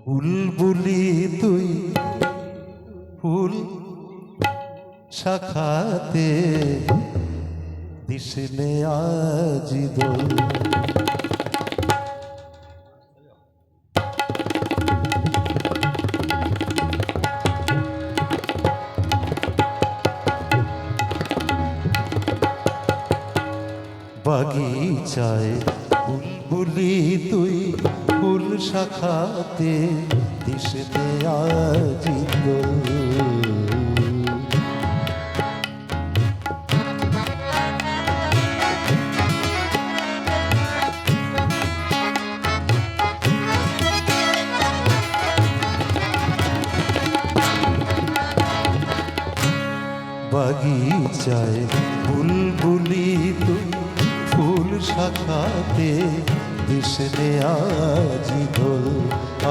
বুলবুলি তুই ফুল শাখাতে দিশনে আজি দোল। বাগিচায় বুলবুলি তুই ফুল শাখাতে দিশনে আজি দোল। বাগিচায় বুলবুলি তুই ফুল শাখাতে দিশনে আজি দোল।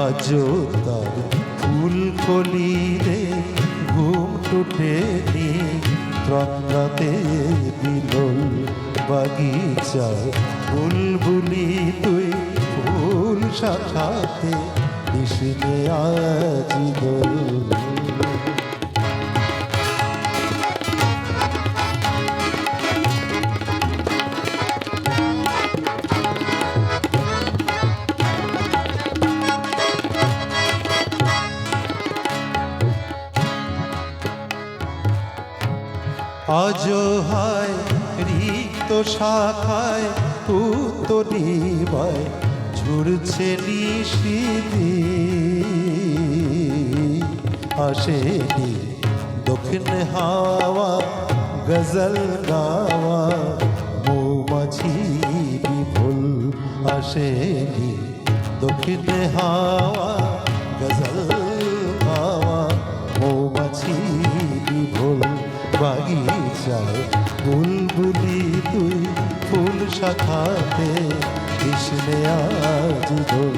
আজো তার ফুল কলি রে ঘুম টুটেনি তন্দ্রাতে বিলোল। বাগিচায় বুলবুলি তুই ফুল শাখাতে দিশনে আজি দোল। আজো হায় রিক্ত শাখায় উত্তরিবায় ঝুরছে নিশিদি। আসেনি দক্ষিণ হাওয়া গজল গাওয়া মৌমাছি বিপুল। আসেনি দক্ষিণ হাওয়া গজল গাওয়া মৌমাছি বিপুল। বাগিচায় বুলবুলি তুই ফুল শাখাতে দিশনে আজি দোল।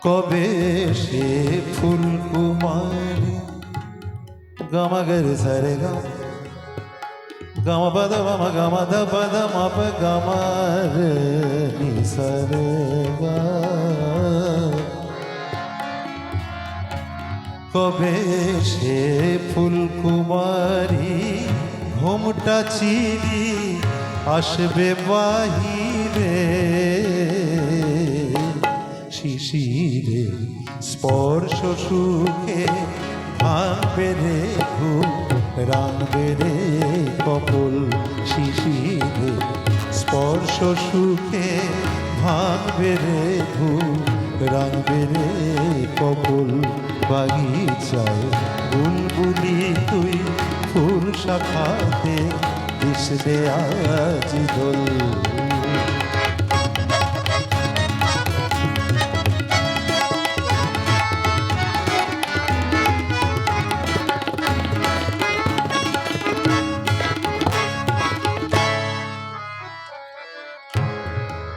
কবে সে ফুল কুমারী গামা গরে সারে গামা পদ মা গামা দ পদ মাপ গামার নি সারে গা। কবে সে ফুল কুমারী ঘোমটা চিরি আসবে বাহিরে। শিশিরে স্পর্শ সুখে ভাঙবে রে ঘুম রাঙবে রে কপল। শিশিরে স্পর্শ সুখে ভাঙবে রে ঘুম রাঙবে রে কপল। বাগিচায় বুলবুলি তুই ফুল শাখাতে দিশনে আজি দোল।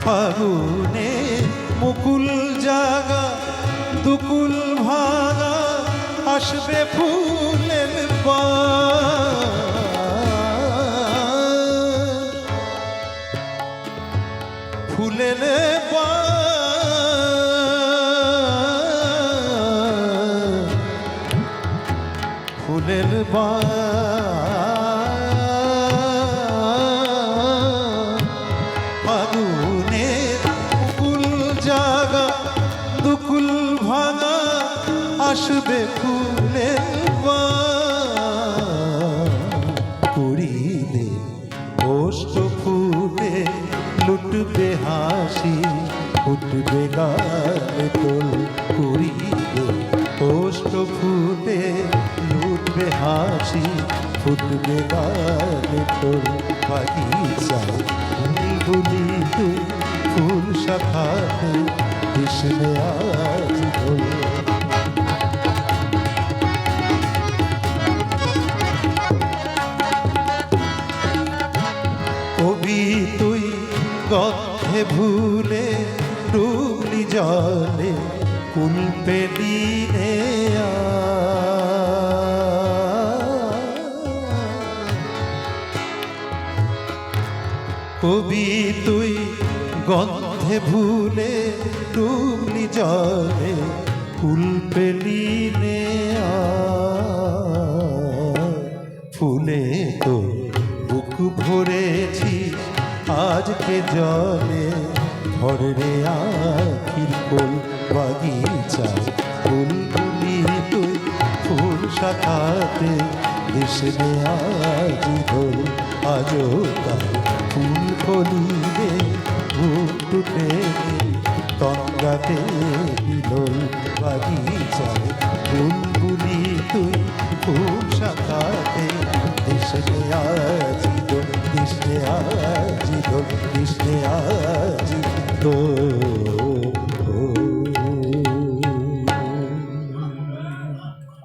ফাগুনে মুকুল জাগা দুকুল ভাঙা আসবে ফুলের ফুলের ফুলের দুকুল ভাঙা আসবে ফুলের কুড়িলে ওষ্ঠ ফুলে লুটবে হাসি উঠবে গানে তোল। কুড়িলে ওষ্ঠ ফুলে লুটবে হাসি ফুটবে গানে তোল। বাগিচায় বুলবুলি তুই ফুল শাখাতে দিশনে আজি দোল। কবি তুই গন্ধে ভুলে ডুবলি জলে কুল পেলি নে কবি তুই গন্ধে ভুলে ডুবলি জলে ফুল পেলি নে ফুলে তো বুক ভরেছি আজকে জলে ভরে রে আখির কোল বাগিচা ফুলগুলি তুই ফুল শাখাতে দেশে নে আজ ধর আজও তার ফুল কলিরে ফুটে তন্দ্রাতে বিলোল বাগিচায় ফুলগুলি তুই ফুল শাখাতে দেশে আজি দোল দেশে আজি দোল দেশে আজি দোল